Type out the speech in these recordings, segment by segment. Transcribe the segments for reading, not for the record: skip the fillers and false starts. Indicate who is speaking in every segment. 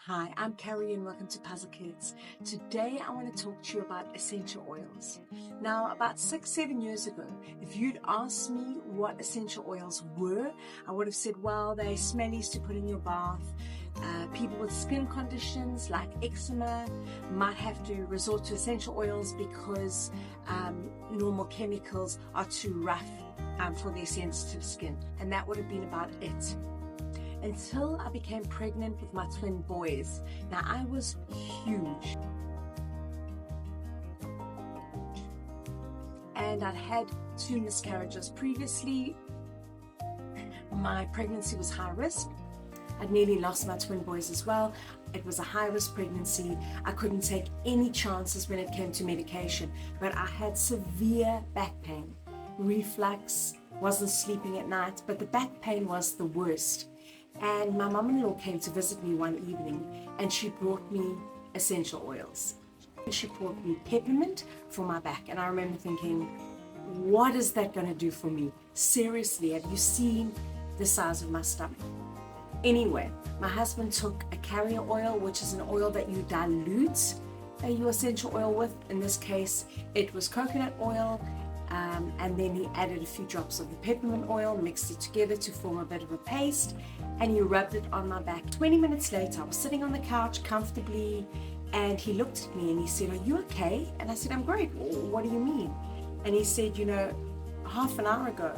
Speaker 1: Hi, I'm Carrie and welcome to Puzzle Kids. Today I want to talk to you about essential oils. Now, about 6-7 years ago, if you'd asked me what essential oils were, I would have said, well, they're smellies to put in your bath. People with skin conditions like eczema might have to resort to essential oils because normal chemicals are too rough for their sensitive skin. And that would have been about it. Until I became pregnant with my twin boys. Now, I was huge. And I'd had 2 miscarriages previously. My pregnancy was high risk. I'd nearly lost my twin boys as well. It was a high-risk pregnancy. I couldn't take any chances when it came to medication, but I had severe back pain, reflux, wasn't sleeping at night, but the back pain was the worst. And my mum-in-law came to visit me one evening and she brought me essential oils. She brought me peppermint for my back, and I remember thinking, what is that going to do for me? Seriously, have you seen the size of my stomach? Anyway, my husband took a carrier oil, which is an oil that you dilute your essential oil with. In this case, it was coconut oil. And then he added a few drops of the peppermint oil, mixed it together to form a bit of a paste, and he rubbed it on my back. 20 minutes later, I was sitting on the couch comfortably, and he looked at me and he said, "Are you okay?" And I said, "I'm great. What do you mean?" And he said, half an hour ago,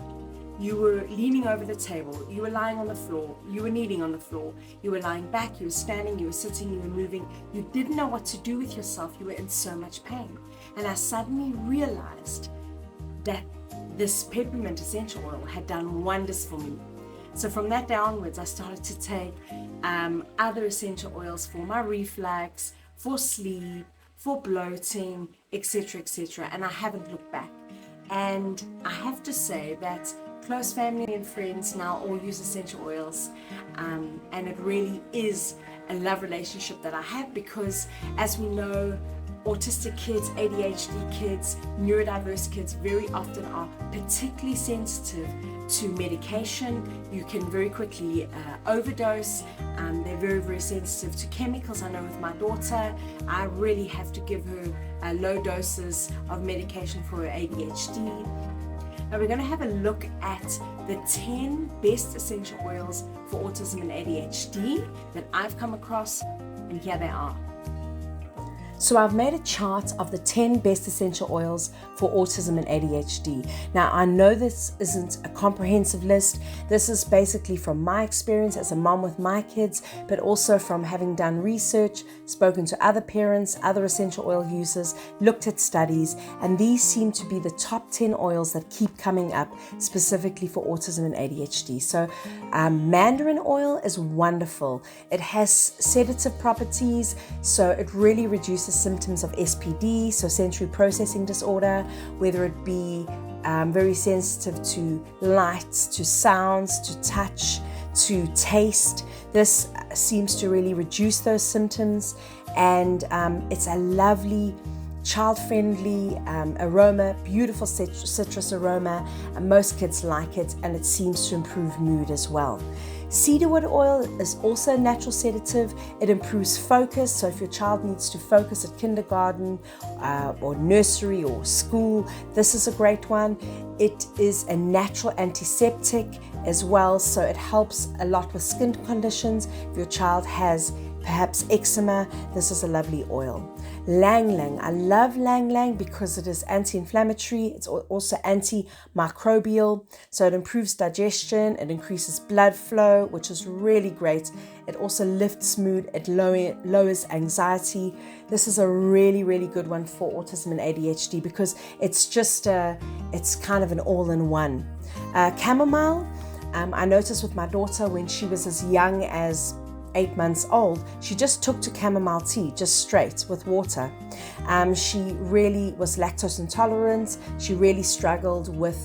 Speaker 1: you were leaning over the table, you were lying on the floor, you were kneeling on the floor, you were lying back, you were standing, you were sitting, you were moving, you didn't know what to do with yourself, you were in so much pain." And I suddenly realized that this peppermint essential oil had done wonders for me. So from that day onwards, I started to take other essential oils for my reflux, for sleep, for bloating, etc., etc. And I haven't looked back. And I have to say that close family and friends now all use essential oils, and it really is a love relationship that I have, because as we know, autistic kids, ADHD kids, neurodiverse kids very often are particularly sensitive to medication. You can very quickly overdose. They're very, very sensitive to chemicals. I know with my daughter, I really have to give her low doses of medication for her ADHD. Now we're going to have a look at the 10 best essential oils for autism and ADHD that I've come across, and here they are. So I've made a chart of the 10 best essential oils for autism and ADHD. Now, I know this isn't a comprehensive list. This is basically from my experience as a mom with my kids, but also from having done research, spoken to other parents, other essential oil users, looked at studies, and these seem to be the top 10 oils that keep coming up specifically for autism and ADHD. So mandarin oil is wonderful. It has sedative properties, so it really reduces symptoms of SPD, so sensory processing disorder, whether it be very sensitive to lights, to sounds, to touch, to taste. This seems to really reduce those symptoms, and it's a lovely child-friendly aroma, beautiful citrus aroma, and most kids like it, and it seems to improve mood as well. Cedarwood oil is also a natural sedative. It improves focus, so if your child needs to focus at kindergarten or nursery or school, this is a great one. It is a natural antiseptic as well, so it helps a lot with skin conditions. If your child has perhaps eczema, this is a lovely oil. Lang Lang. I love Lang Lang because it is anti-inflammatory. It's also antimicrobial, so it improves digestion, it increases blood flow, which is really great. It also lifts mood, it lowers anxiety. This is a really, really good one for autism and ADHD because it's just it's kind of an all-in-one. Chamomile. I noticed with my daughter when she was as young as 8 months old, she just took to chamomile tea, just straight with water. She really was lactose intolerant. She really struggled with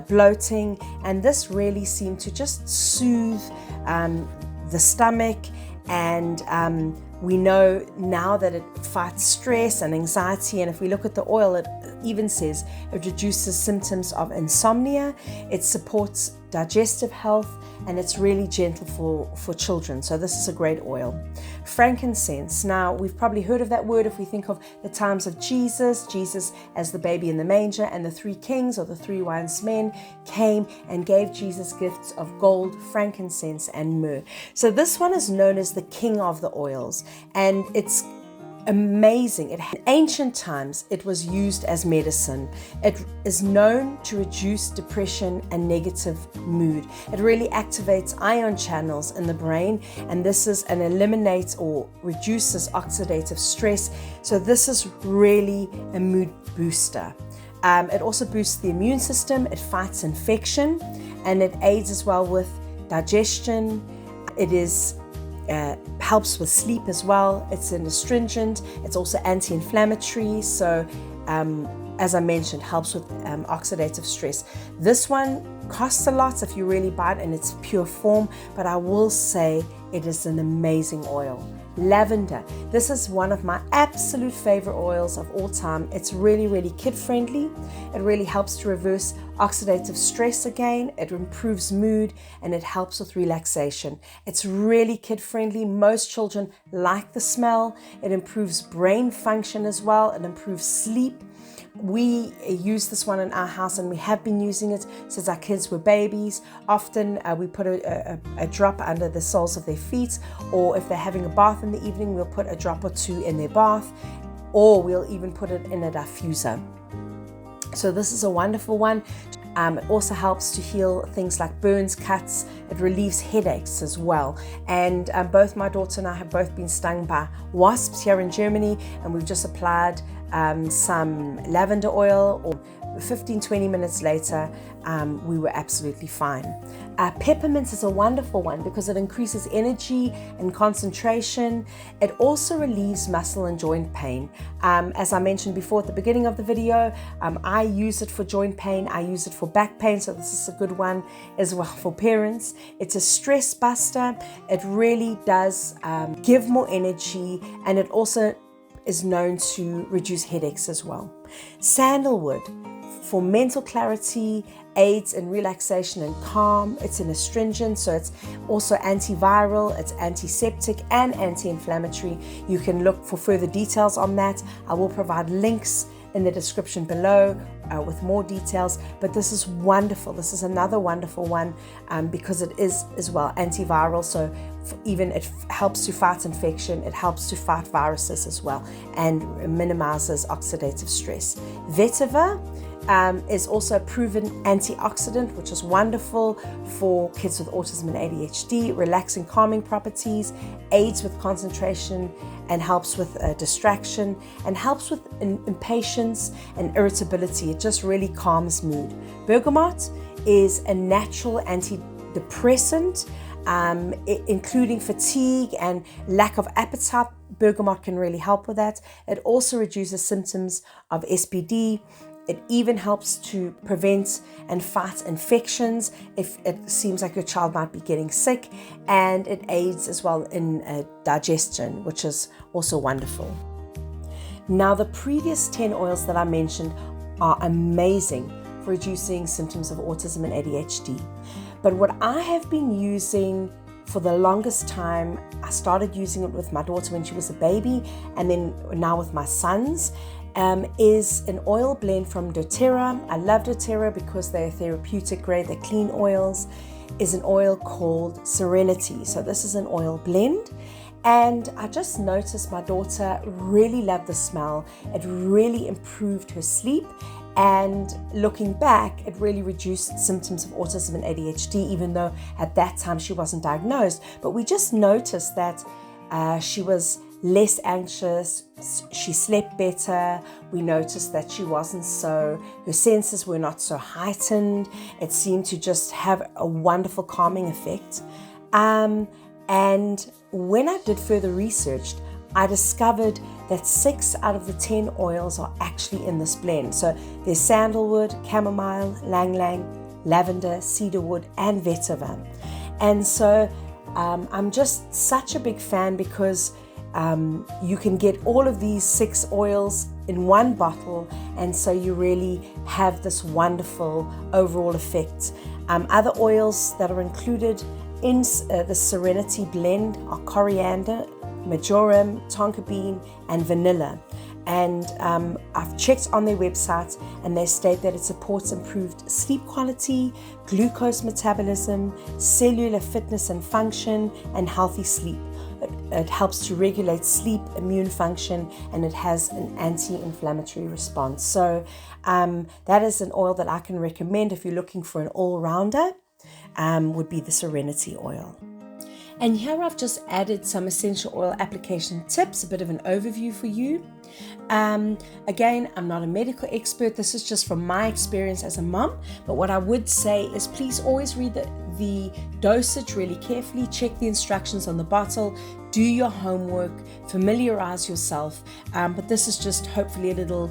Speaker 1: bloating, and this really seemed to just soothe the stomach, and we know now that it fights stress and anxiety, and if we look at the oil, it even says it reduces symptoms of insomnia, it supports digestive health, and it's really gentle for children. So this is a great oil.
Speaker 2: frankincense. Now, we've probably heard of that word if we think of the times of Jesus as the baby in the manger, and the three kings or the three wise men came and gave Jesus gifts of gold, frankincense, and myrrh. So this one is known as the king of the oils, and it's amazing. In ancient times, it was used as medicine. It is known to reduce depression and negative mood. It really activates ion channels in the brain, and eliminates or reduces oxidative stress. So this is really a mood booster. It also boosts the immune system. It fights infection, and it aids as well with digestion. It helps with sleep as well. It's an astringent. It's also anti-inflammatory. So as I mentioned, helps with oxidative stress. This one costs a lot if you really buy it in its pure form, but I will say it is an amazing oil. Lavender. This is one of my absolute favorite oils of all time. It's really, really kid-friendly. It really helps to reverse oxidative stress again. It improves mood, and it helps with relaxation. It's really kid-friendly. Most children like the smell. It improves brain function as well. It improves sleep. We use this one in our house, and we have been using it since our kids were babies. Often we put a drop under the soles of their feet, or if they're having a bath in the evening, we'll put a drop or two in their bath, or we'll even put it in a diffuser. So this is a wonderful one. It also helps to heal things like burns, cuts. It relieves headaches as well. And both my daughter and I have both been stung by wasps here in Germany, and we've just applied some lavender oil, or 15-20 minutes later we were absolutely fine. Peppermint is a wonderful one because it increases energy and concentration. It also relieves muscle and joint pain. As I mentioned before at the beginning of the video, I use it for joint pain. I use it for back pain, so this is a good one as well for parents. It's a stress buster. It really does give more energy, and it also is known to reduce headaches as well. Sandalwood, for mental clarity, aids in relaxation and calm. It's an astringent, so it's also antiviral, it's antiseptic and anti-inflammatory. You can look for further details on that. I will provide links in the description below with more details, but this is wonderful. This is another wonderful one because it is as well antiviral, so even it helps to fight infection, it helps to fight viruses as well, and minimizes oxidative stress. Vetiver is also a proven antioxidant, which is wonderful for kids with autism and ADHD, relaxing, calming properties, aids with concentration, and helps with distraction, and helps with impatience and irritability. It just really calms mood. Bergamot is a natural antidepressant, including fatigue and lack of appetite. Bergamot can really help with that. It also reduces symptoms of SPD. It even helps to prevent and fight infections if it seems like your child might be getting sick, and it aids as well in digestion, which is also wonderful. Now, the previous 10 oils that I mentioned are amazing for reducing symptoms of autism and ADHD. But what I have been using for the longest time, I started using it with my daughter when she was a baby, and then now with my sons, is an oil blend from Dotera. I love Dotera because they're therapeutic grade, they're clean oils. Is an oil called Serenity. So this is an oil blend. And I just noticed my daughter really loved the smell. It really improved her sleep. And looking back, it really reduced symptoms of autism and ADHD, even though at that time she wasn't diagnosed. But we just noticed that she was less anxious, she slept better. We noticed that she wasn't her senses were not so heightened. It seemed to just have a wonderful calming effect. And when I did further research, I discovered that 6 out of the 10 oils are actually in this blend. So there's sandalwood, chamomile, ylang-ylang, lavender, cedarwood, and vetiver. And so I'm just such a big fan because you can get all of these 6 oils in one bottle, and so you really have this wonderful overall effect. Other oils that are included in the Serenity blend are coriander, marjoram, tonka bean, and vanilla. And I've checked on their website, and they state that it supports improved sleep quality, glucose metabolism, cellular fitness and function, and healthy sleep. It helps to regulate sleep, immune function, and it has an anti-inflammatory response. So that is an oil that I can recommend if you're looking for an all-rounder, would be the Serenity Oil. And here I've just added some essential oil application tips, a bit of an overview for you. Again, I'm not a medical expert. This is just from my experience as a mom. But what I would say is please always read the dosage really carefully. Check the instructions on the bottle. Do your homework. Familiarize yourself. But this is just hopefully a little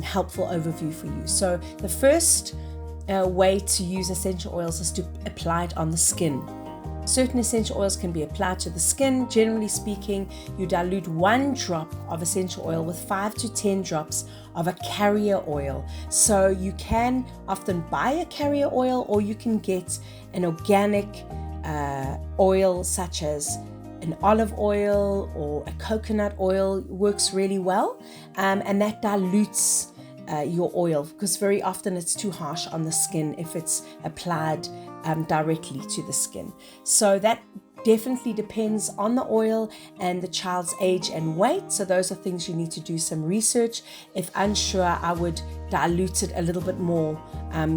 Speaker 2: helpful overview for you. So the first way to use essential oils is to apply it on the skin. Certain essential oils can be applied to the skin. Generally speaking, you dilute 1 drop of essential oil with 5 to 10 drops of a carrier oil. So you can often buy a carrier oil, or you can get an organic oil such as an olive oil or a coconut oil. Works really well, and that dilutes your oil, because very often it's too harsh on the skin if it's applied directly to the skin. So that definitely depends on the oil and the child's age and weight. So those are things you need to do some research. If unsure, I would dilute it a little bit more,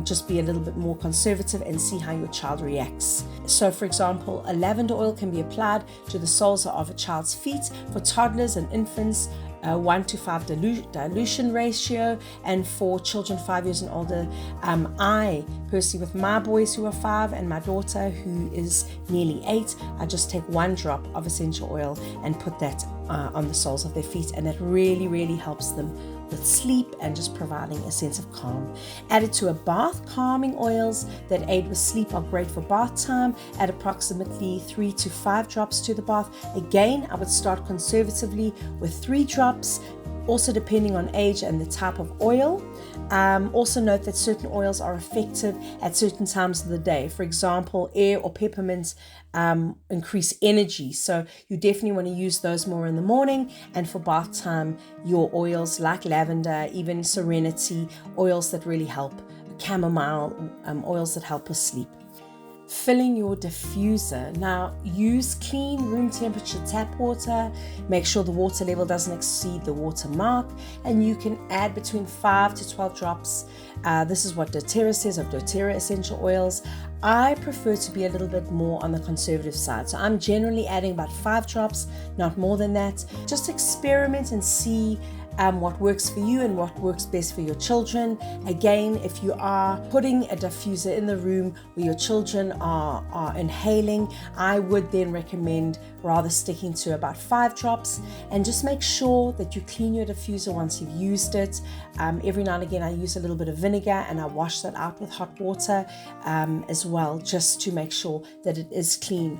Speaker 2: just be a little bit more conservative and see how your child reacts. So for example, a lavender oil can be applied to the soles of a child's feet. For toddlers and infants, 1:5 dilution ratio, and for children 5 years and older, I personally, with my boys who are 5 and my daughter who is nearly 8, I just take 1 drop of essential oil and put that on the soles of their feet, and it really helps them with sleep and just providing a sense of calm. Added to a bath, calming oils that aid with sleep are great for bath time. Add approximately 3 to 5 drops to the bath. Again, I would start conservatively with 3 drops, also depending on age and the type of oil. Also note that certain oils are effective at certain times of the day. For example, air or peppermint increase energy, so you definitely want to use those more in the morning. And for bath time, your oils like lavender, even Serenity, oils that really help, chamomile, oils that help with sleep. Filling your diffuser. Now, use clean room temperature tap water. Make sure the water level doesn't exceed the water mark, and you can add between 5 to 12 drops. This is what DOTERRA says of DOTERRA essential oils. I prefer to be a little bit more on the conservative side, so I'm generally adding about 5 drops, not more than that. Just experiment and see what works for you and what works best for your children. Again, if you are putting a diffuser in the room where your children are inhaling, I would then recommend rather sticking to about 5 drops, and just make sure that you clean your diffuser once you've used it. Every now and again I use a little bit of vinegar and I wash that out with hot water as well, just to make sure that it is clean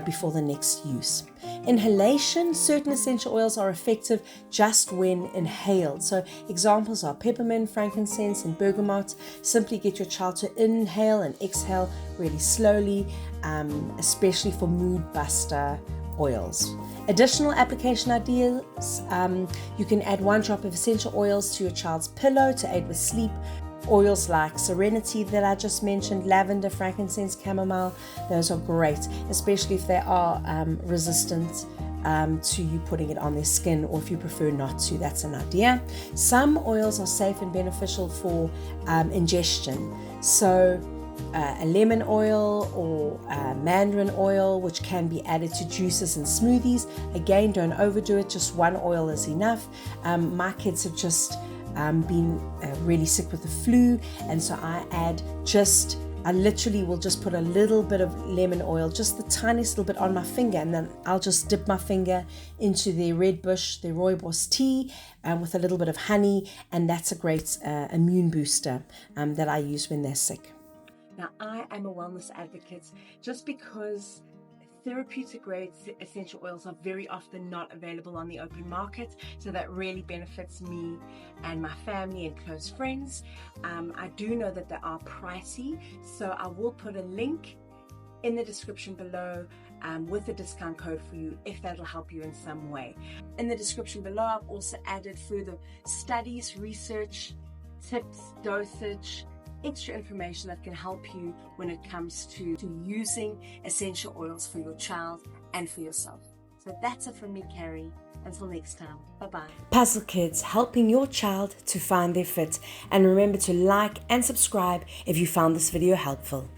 Speaker 2: before the next use. Inhalation. Certain essential oils are effective just when inhaled. So examples are peppermint, frankincense, and bergamot. Simply get your child to inhale and exhale really slowly, especially for mood buster oils. Additional application ideas. You can add 1 drop of essential oils to your child's pillow to aid with sleep. Oils like Serenity that I just mentioned, lavender, frankincense, chamomile, those are great, especially if they are resistant to you putting it on their skin, or if you prefer not to, that's an idea. Some oils are safe and beneficial for ingestion. So a lemon oil or mandarin oil, which can be added to juices and smoothies. Again, don't overdo it, just 1 oil is enough. My kids have just been really sick with the flu, and so I literally will just put a little bit of lemon oil, just the tiniest little bit, on my finger, and then I'll just dip my finger into the red bush, the rooibos tea, with a little bit of honey, and that's a great immune booster that I use when they're sick.
Speaker 1: Now, I am a wellness advocate. Just because therapeutic grade essential oils are very often not available on the open market, so that really benefits me and my family and close friends. I do know that they are pricey, so I will put a link in the description below with a discount code for you if that'll help you in some way. In the description below, I've also added further studies, research, tips, dosage, extra information that can help you when it comes to using essential oils for your child and for yourself. So that's it from me, Carrie. Until next time, bye-bye.
Speaker 2: Puzzle Kids, helping your child to find their fit. And remember to like and subscribe if you found this video helpful.